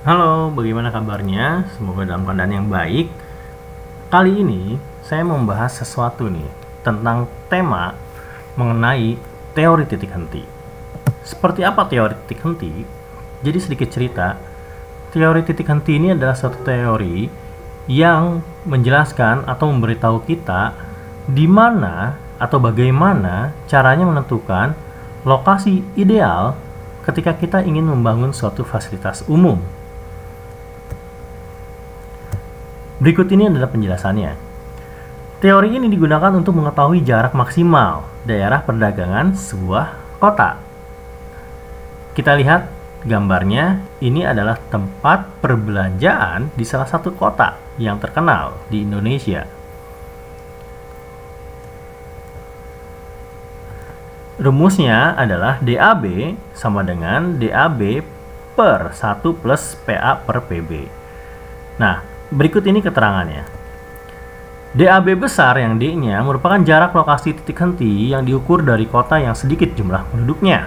Halo, bagaimana kabarnya? Semoga dalam keadaan yang baik. Kali ini saya mau membahas sesuatu nih tentang tema mengenai teori titik henti. Seperti apa teori titik henti? Jadi sedikit cerita, teori titik henti ini adalah suatu teori yang menjelaskan atau memberitahu kita di mana atau bagaimana caranya menentukan lokasi ideal ketika kita ingin membangun suatu fasilitas umum. Berikut ini adalah penjelasannya. Teori ini digunakan untuk mengetahui jarak maksimal daerah perdagangan sebuah kota. Kita lihat gambarnya, ini adalah tempat perbelanjaan di salah satu kota yang terkenal di Indonesia. Rumusnya adalah DAB sama dengan DAB per 1 plus PA per PB. Nah, berikut ini keterangannya. DAB besar yang D-nya merupakan jarak lokasi titik henti yang diukur dari kota yang sedikit jumlah penduduknya.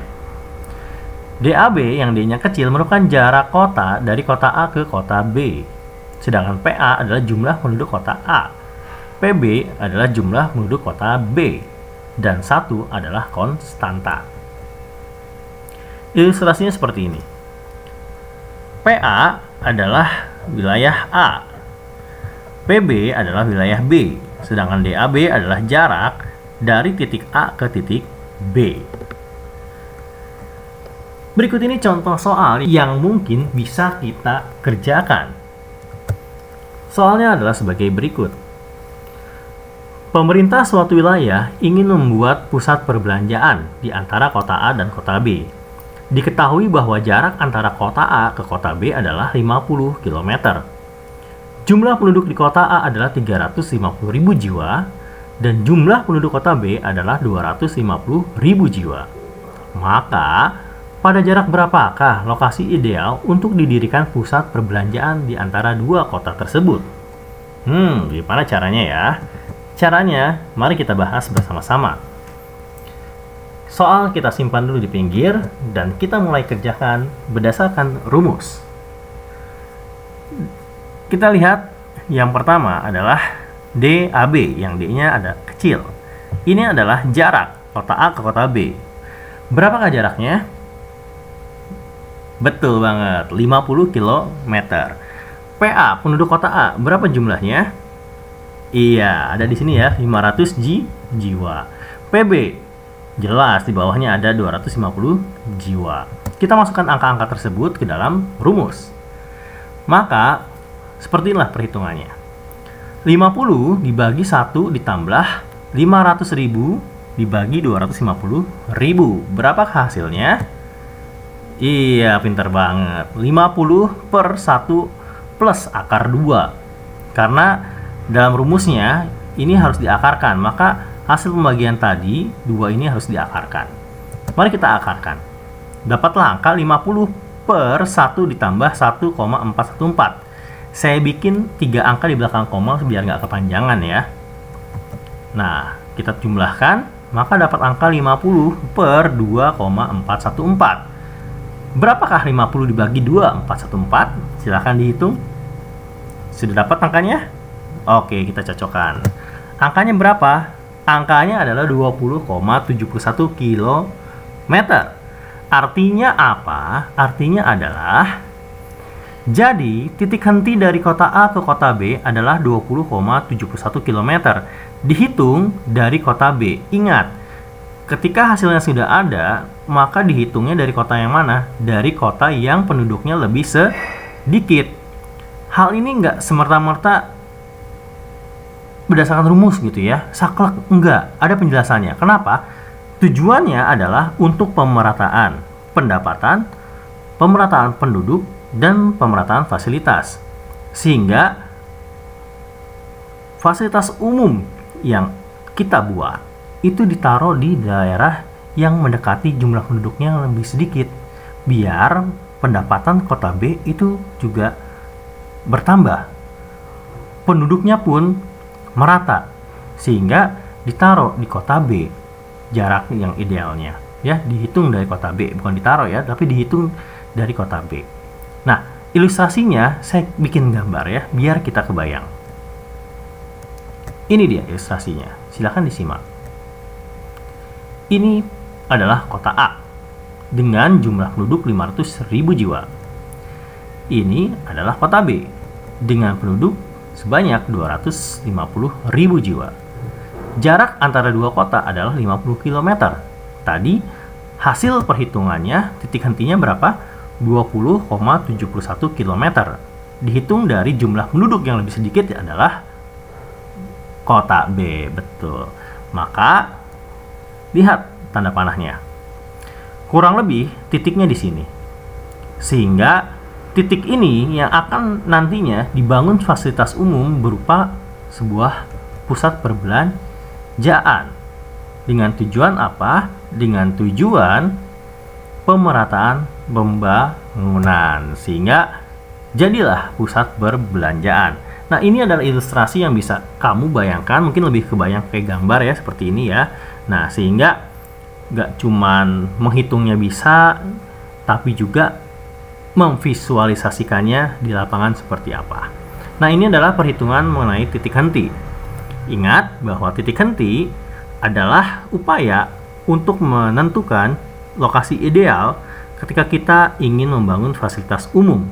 DAB yang D-nya kecil merupakan jarak kota dari kota A ke kota B. Sedangkan PA adalah jumlah penduduk kota A. PB adalah jumlah penduduk kota B. Dan 1 adalah konstanta. Ilustrasinya seperti ini. PA adalah wilayah A. PB adalah wilayah B, sedangkan DAB adalah jarak dari titik A ke titik B. Berikut ini contoh soal yang mungkin bisa kita kerjakan. Soalnya adalah sebagai berikut. Pemerintah suatu wilayah ingin membuat pusat perbelanjaan di antara kota A dan kota B. Diketahui bahwa jarak antara kota A ke kota B adalah 50 km. Jumlah penduduk di kota A adalah 350.000 jiwa dan jumlah penduduk kota B adalah 250.000 jiwa. Maka, pada jarak berapakah lokasi ideal untuk didirikan pusat perbelanjaan di antara dua kota tersebut? Gimana caranya ya? Caranya, mari kita bahas bersama-sama. Soal kita simpan dulu di pinggir dan kita mulai kerjakan berdasarkan rumus. Kita lihat yang pertama adalah DAB yang D-nya ada kecil. Ini adalah jarak kota A ke kota B. Berapakah jaraknya? Betul banget, 50 km. PA penduduk kota A berapa jumlahnya? Iya, ada di sini ya, 500 jiwa. PB jelas di bawahnya ada 250 jiwa. Kita masukkan angka-angka tersebut ke dalam rumus. Maka seperti inilah perhitungannya. 50 dibagi 1 ditambah 500.000 dibagi 250.000. Berapakah hasilnya? Iya, pintar banget. 50 per 1 plus akar 2. Karena dalam rumusnya ini harus diakarkan, maka hasil pembagian tadi 2 ini harus diakarkan. Mari kita akarkan. Dapatlah angka 50 per 1 ditambah 1,414. Saya bikin 3 angka di belakang koma biar nggak kepanjangan ya. Nah, kita jumlahkan, maka dapat angka 50 per 2,414. Berapakah 50 dibagi 2,414? Silahkan dihitung. Sudah dapat angkanya? Oke, kita cocokkan. Angkanya berapa? Angkanya adalah 20,71 km. Artinya apa? Artinya adalah, jadi titik henti dari kota A ke kota B adalah 20,71 km. Dihitung dari kota B. Ingat, ketika hasilnya sudah ada, maka dihitungnya dari kota yang mana? Dari kota yang penduduknya lebih sedikit. Hal ini nggak semerta-merta berdasarkan rumus gitu ya, saklek, enggak, ada penjelasannya. Kenapa? Tujuannya adalah untuk pemerataan pendapatan, pemerataan penduduk, dan pemerataan fasilitas. Sehingga fasilitas umum yang kita buat itu ditaruh di daerah yang mendekati jumlah penduduknya yang lebih sedikit, biar pendapatan kota B itu juga bertambah. Penduduknya pun merata, sehingga ditaruh di kota B jarak yang idealnya ya, dihitung dari kota B, bukan ditaruh ya, tapi dihitung dari kota B. Nah, ilustrasinya saya bikin gambar ya, biar kita kebayang. Ini dia ilustrasinya, silahkan disimak. Ini adalah kota A dengan jumlah penduduk 500.000 jiwa. Ini adalah kota B dengan penduduk sebanyak 250.000 jiwa. Jarak antara dua kota adalah 50 km. Tadi hasil perhitungannya titik hentinya berapa? 20,71 km. Dihitung dari jumlah penduduk yang lebih sedikit adalah kota B, betul. Maka lihat tanda panahnya. Kurang lebih titiknya di sini. Sehingga titik ini yang akan nantinya dibangun fasilitas umum berupa sebuah pusat perbelanjaan. Dengan tujuan apa? Dengan tujuan pemerataan pembangunan, sehingga jadilah pusat perbelanjaan. Nah, ini adalah ilustrasi yang bisa kamu bayangkan, mungkin lebih kebayang kayak gambar ya, seperti ini ya. Nah, sehingga nggak cuman menghitungnya bisa, tapi juga memvisualisasikannya di lapangan seperti apa. Nah, ini adalah perhitungan mengenai titik henti. Ingat bahwa titik henti adalah upaya untuk menentukan lokasi ideal ketika kita ingin membangun fasilitas umum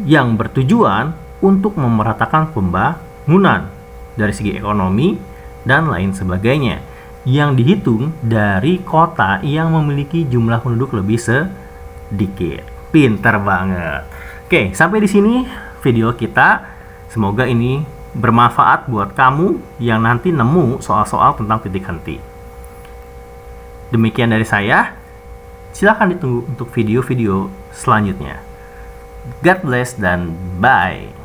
yang bertujuan untuk memeratakan pembangunan dari segi ekonomi dan lain sebagainya, yang dihitung dari kota yang memiliki jumlah penduduk lebih sedikit. Pinter banget. Oke, sampai di sini video kita. Semoga ini bermanfaat buat kamu yang nanti nemu soal-soal tentang titik henti. Demikian dari saya. Silahkan ditunggu untuk video-video selanjutnya. God bless dan bye.